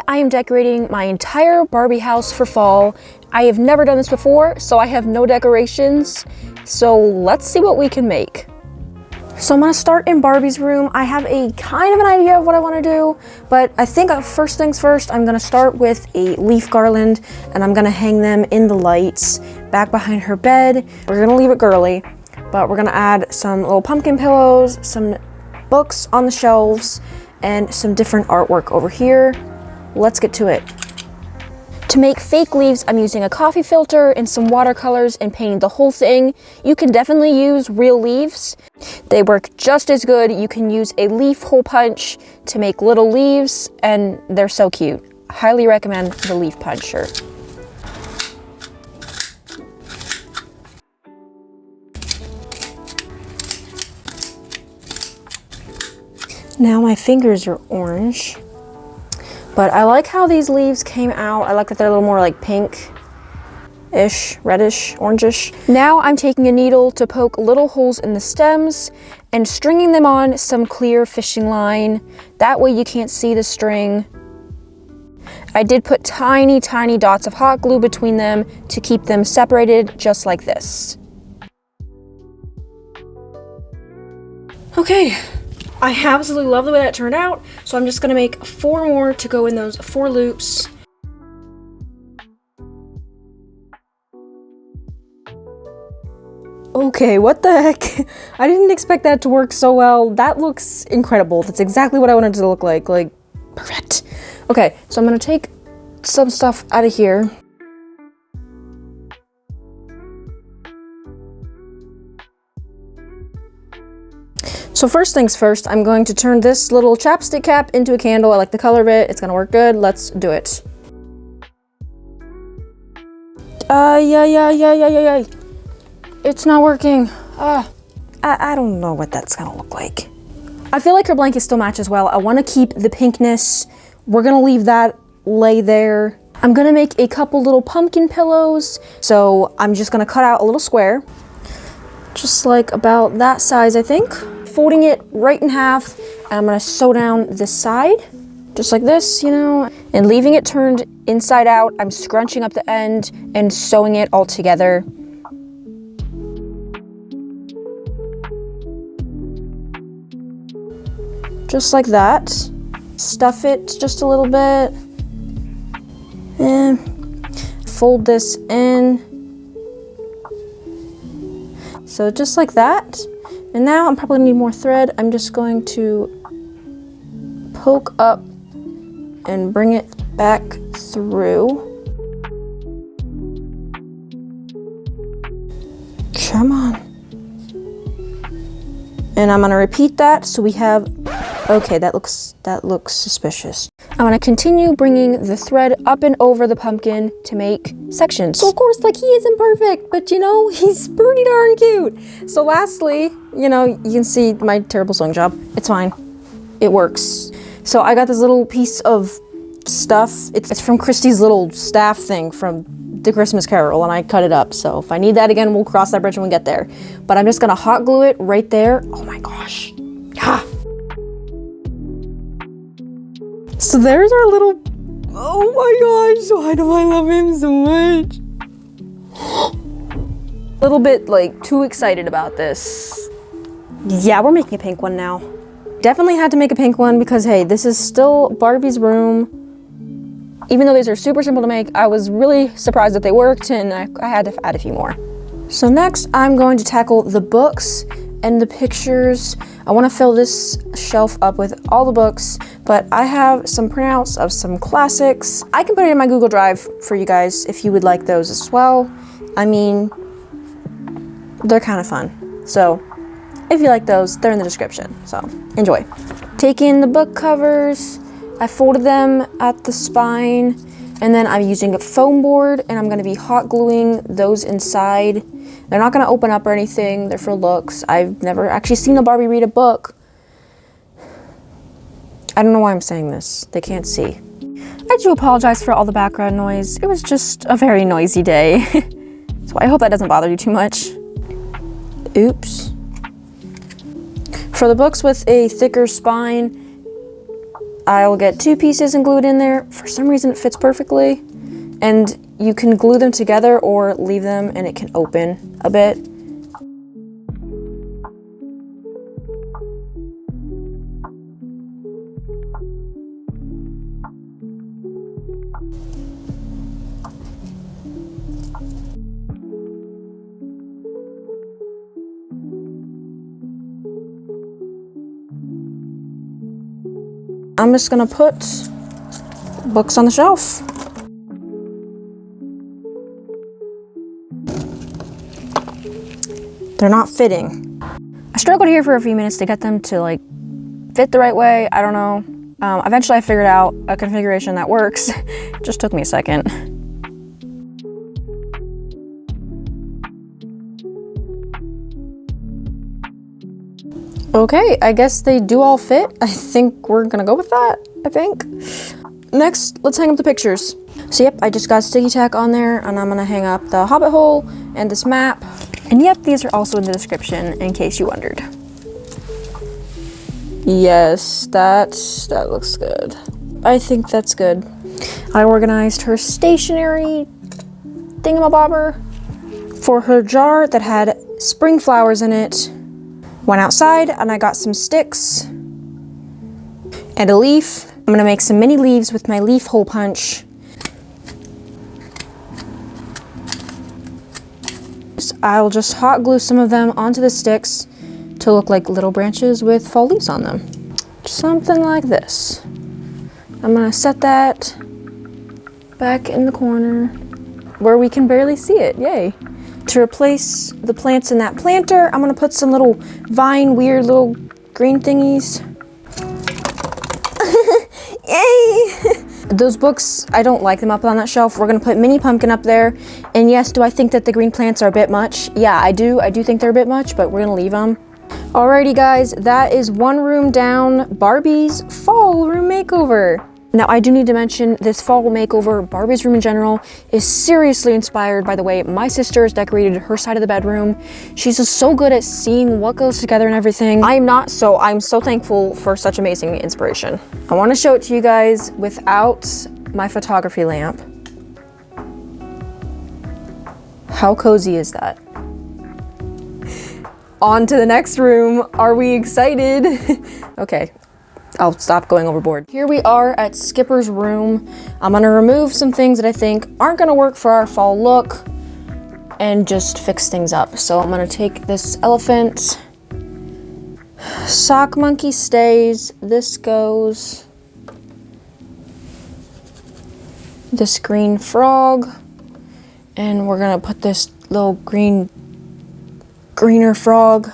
I am decorating my entire Barbie house for fall. I have never done this before, so I have no decorations. So let's see what we can make. So I'm gonna start in Barbie's room. I have a kind of an idea of what I wanna do, but I think first things first, I'm gonna start with a leaf garland and I'm gonna hang them in the lights back behind her bed. We're gonna leave it girly, but we're gonna add some little pumpkin pillows, some books on the shelves, and some different artwork over here. Let's get to it. To make fake leaves, I'm using a coffee filter and some watercolors and painting the whole thing. You can definitely use real leaves. They work just as good. You can use a leaf hole punch to make little leaves, and they're so cute. Highly recommend the leaf puncher. Now my fingers are orange. But I like how these leaves came out. I like that they're a little more like pink-ish, reddish, orangish. Now I'm taking a needle to poke little holes in the stems and stringing them on some clear fishing line. That way you can't see the string. I did put tiny, tiny dots of hot glue between them to keep them separated, just like this. Okay. I absolutely love the way that turned out, so I'm just gonna make 4 more to go in those 4 loops. Okay, what the heck? I didn't expect that to work so well. That looks incredible. That's exactly what I wanted it to look like perfect. Okay, so I'm gonna take some stuff out of here. So first things first, I'm going to turn this little chapstick cap into a candle. I like the color of it. It's gonna work good. Let's do it. Yeah. It's not working. I don't know what that's gonna look like. I feel like her blanket still matches well. I wanna keep the pinkness. We're gonna leave that lay there. I'm gonna make a couple little pumpkin pillows. So I'm just gonna cut out a little square. Just like about that size, I think. Folding it right in half, and I'm gonna sew down this side, just like this, you know, and leaving it turned inside out. I'm scrunching up the end and sewing it all together. Just like that. Stuff it just a little bit, and fold this in. So just like that. And now I'm probably gonna need more thread. I'm just going to poke up and bring it back through. Come on. And I'm gonna repeat that so we have, okay, that looks suspicious. I'm gonna continue bringing the thread up and over the pumpkin to make sections. So of course, like, he isn't perfect, but you know, he's pretty darn cute. So lastly, you know, you can see my terrible sewing job. It's fine, it works. So I got this little piece of stuff. It's from Christy's little staff thing from The Christmas Carol, and I cut it up. So if I need that again, we'll cross that bridge when we get there. But I'm just gonna hot glue it right there. Oh my gosh. Ah. So there's our little, oh my gosh, why do I love him so much? A little bit like too excited about this. Yeah, we're making a pink one now. Definitely had to make a pink one because hey, this is still Barbie's room. Even though these are super simple to make, I was really surprised that they worked, and I had to add a few more. So next, I'm going to tackle the books and the pictures. I want to fill this shelf up with all the books, but I have some printouts of some classics. I can put it in my Google Drive for you guys if you would like those as well. I mean, they're kind of fun. So if you like those, they're in the description. So enjoy. Taking the book covers, I folded them at the spine, and then I'm using a foam board, and I'm gonna be hot gluing those inside. They're not gonna open up or anything, they're for looks. I've never actually seen a Barbie read a book. I don't know why I'm saying this, they can't see. I do apologize for all the background noise. It was just a very noisy day. So I hope that doesn't bother you too much. Oops. For the books with a thicker spine, I'll get 2 pieces and glue it in there. For some reason it fits perfectly. And you can glue them together or leave them and it can open a bit. I'm just gonna put books on the shelf. They're not fitting. I struggled here for a few minutes to get them to like fit the right way. I don't know. Eventually I figured out a configuration that works. It just took me a second. Okay, I guess they do all fit. I think we're gonna go with that, I think. Next, let's hang up the pictures. So yep, I just got sticky tack on there and I'm gonna hang up the hobbit hole and this map. And yep, these are also in the description in case you wondered. Yes, that looks good. I think that's good. I organized her stationery thingamabobber for her jar that had spring flowers in it. Went outside and I got some sticks and a leaf. I'm gonna make some mini leaves with my leaf hole punch. I'll just hot glue some of them onto the sticks to look like little branches with fall leaves on them. Something like this. I'm gonna set that back in the corner where we can barely see it, yay. To replace the plants in that planter, I'm gonna put some little vine, weird little green thingies. Yay! Those books, I don't like them up on that shelf. We're gonna put Mini Pumpkin up there. And yes, do I think that the green plants are a bit much? Yeah, I do think they're a bit much, but we're gonna leave them. Alrighty guys, that is one room down, Barbie's fall room makeover. Now I do need to mention this fall makeover, Barbie's room in general, is seriously inspired by the way my sister has decorated her side of the bedroom. She's just so good at seeing what goes together and everything. I'm so thankful for such amazing inspiration. I want to show it to you guys without my photography lamp. How cozy is that? On to the next room. Are we excited? Okay. I'll stop going overboard. Here we are at Skipper's room. I'm gonna remove some things that I think aren't gonna work for our fall look and just fix things up. So I'm gonna take this elephant. Sock monkey stays. This goes. This green frog. And we're gonna put this little greener frog.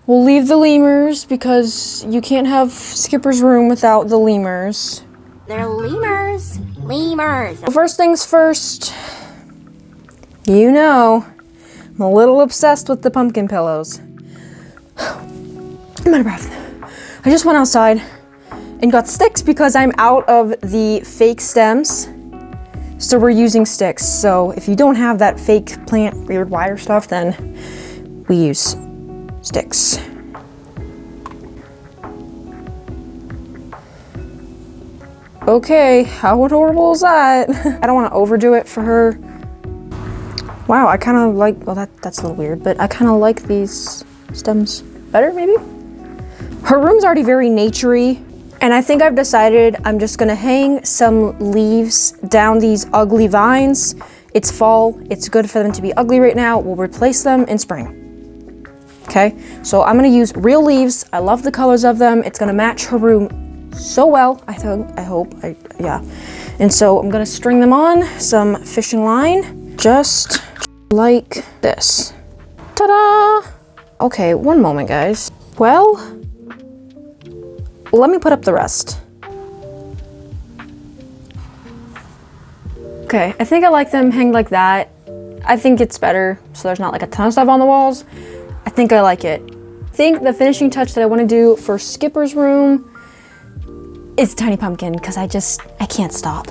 We'll leave the lemurs because you can't have Skipper's room without the lemurs. They're lemurs. Lemurs. Well, first things first, you know, I'm a little obsessed with the pumpkin pillows. I'm out of breath. I just went outside and got sticks because I'm out of the fake stems. So we're using sticks. So if you don't have that fake plant weird wire stuff, then we use sticks. Okay, how adorable is that? I don't want to overdo it for her. Wow, I kind of like, well that's a little weird, but I kind of like these stems better maybe? Her room's already very naturey, and I think I've decided I'm just gonna hang some leaves down these ugly vines. It's fall, it's good for them to be ugly right now. We'll replace them in spring. Okay, so I'm gonna use real leaves. I love the colors of them. It's gonna match her room so well, I hope, yeah. And so I'm gonna string them on some fishing line, just like this. Ta-da! Okay, one moment, guys. Well, let me put up the rest. Okay, I think I like them hanged like that. I think it's better, so there's not like a ton of stuff on the walls. I think I like it. I think the finishing touch that I want to do for Skipper's room is Tiny Pumpkin, because I can't stop.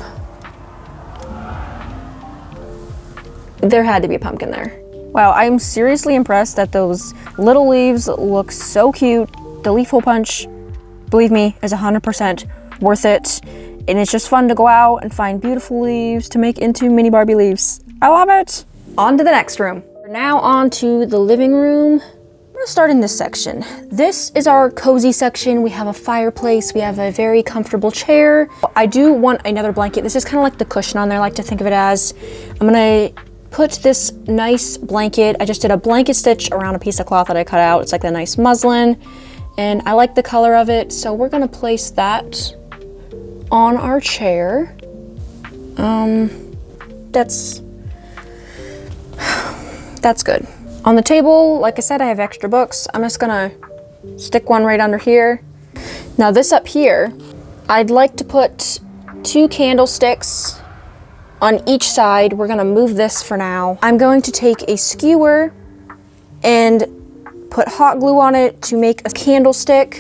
There had to be a pumpkin there. Wow, I'm seriously impressed that those little leaves look so cute. The leaf hole punch, believe me, is 100% worth it. And it's just fun to go out and find beautiful leaves to make into mini Barbie leaves. I love it. On to the next room. We're now on to the living room. I'm gonna start in this section. This is our cozy section. We have a fireplace. We have a very comfortable chair. I do want another blanket. This is kind of like the cushion on there, I like to think of it as. I'm gonna put this nice blanket. I just did a blanket stitch around a piece of cloth that I cut out. It's like the nice muslin, and I like the color of it. So we're gonna place that on our chair. That's good. On the table, like I said, I have extra books. I'm just gonna stick one right under here. Now this up here, I'd like to put 2 candlesticks on each side. We're gonna move this for now. I'm going to take a skewer and put hot glue on it to make a candlestick.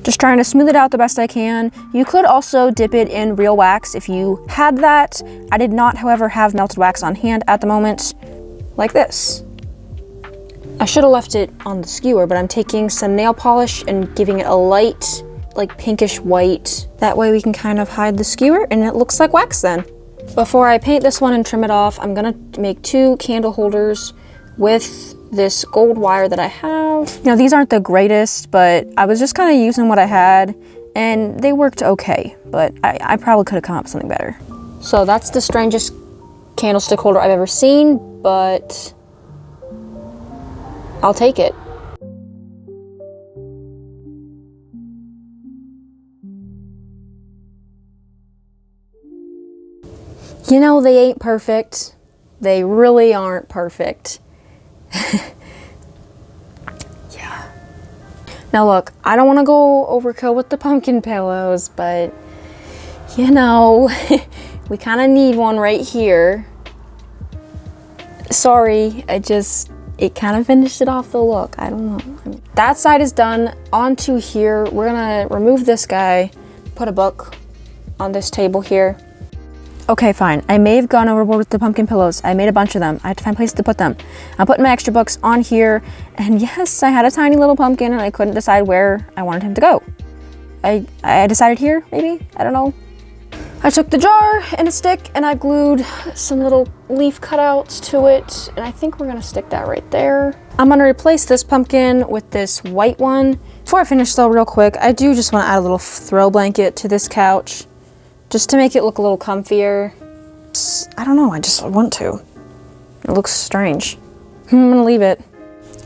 Just trying to smooth it out the best I can. You could also dip it in real wax if you had that. I did not, however, have melted wax on hand at the moment, like this. I should have left it on the skewer, but I'm taking some nail polish and giving it a light, like pinkish white. That way we can kind of hide the skewer and it looks like wax then. Before I paint this one and trim it off, I'm gonna make 2 candle holders with this gold wire that I have. Now these aren't the greatest, but I was just kind of using what I had and they worked okay, but I probably could have come up with something better. So that's the strangest candlestick holder I've ever seen, but I'll take it. You know, they ain't perfect. They really aren't perfect. Yeah. Now look, I don't want to go overkill with the pumpkin pillows, but you know, we kind of need one right here. Sorry, it kind of finished it off the look. I don't know. That side is done. Onto here, we're gonna remove this guy, put a book on this table here. Okay, fine. I may have gone overboard with the pumpkin pillows. I made a bunch of them. I had to find places to put them. I'm putting my extra books on here. And yes, I had a tiny little pumpkin and I couldn't decide where I wanted him to go. I decided here, maybe? I don't know. I took the jar and a stick and I glued some little leaf cutouts to it. And I think we're gonna stick that right there. I'm gonna replace this pumpkin with this white one. Before I finish though, real quick, I do just wanna add a little throw blanket to this couch, just to make it look a little comfier. I don't know, I just want to. It looks strange. I'm gonna leave it.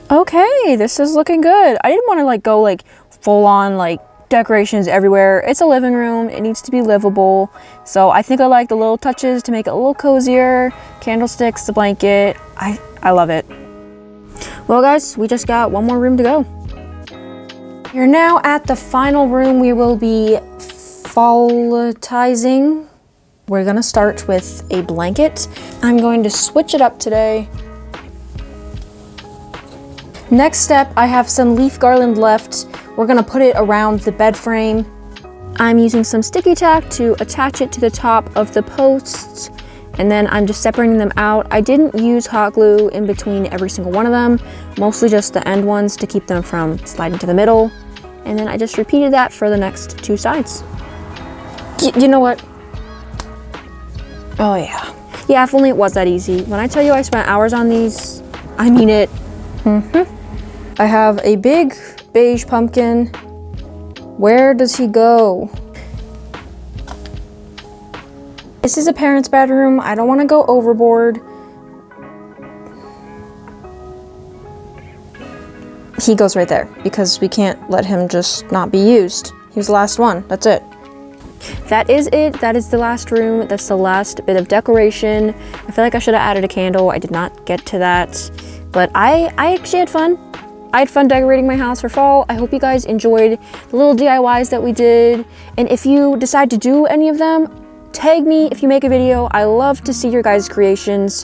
Okay, this is looking good. I didn't want to like go like full on like decorations everywhere. It's a living room, it needs to be livable. So I think I like the little touches to make it a little cozier. Candlesticks, the blanket, I love it. Well guys, we just got one more room to go. We're now at the final room. We will be fallatizing. We're gonna start with a blanket. I'm going to switch it up today. Next step, I have some leaf garland left. We're gonna put it around the bed frame. I'm using some sticky tack to attach it to the top of the posts, and then I'm just separating them out. I didn't use hot glue in between every single one of them, mostly just the end ones to keep them from sliding to the middle. And then I just repeated that for the next 2 sides. You know what? Oh yeah. Yeah, if only it was that easy. When I tell you I spent hours on these, I mean it. I have a big beige pumpkin. Where does he go? This is a parent's bedroom. I don't want to go overboard. He goes right there because we can't let him just not be used. He was the last one. That's it. That is it. That is the last room. That's the last bit of decoration. I feel like I should have added a candle. I did not get to that. But I actually had fun. I had fun decorating my house for fall. I hope you guys enjoyed the little DIYs that we did. And if you decide to do any of them, tag me if you make a video. I love to see your guys' creations.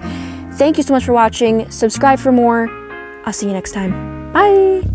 Thank you so much for watching. Subscribe for more. I'll see you next time. Bye.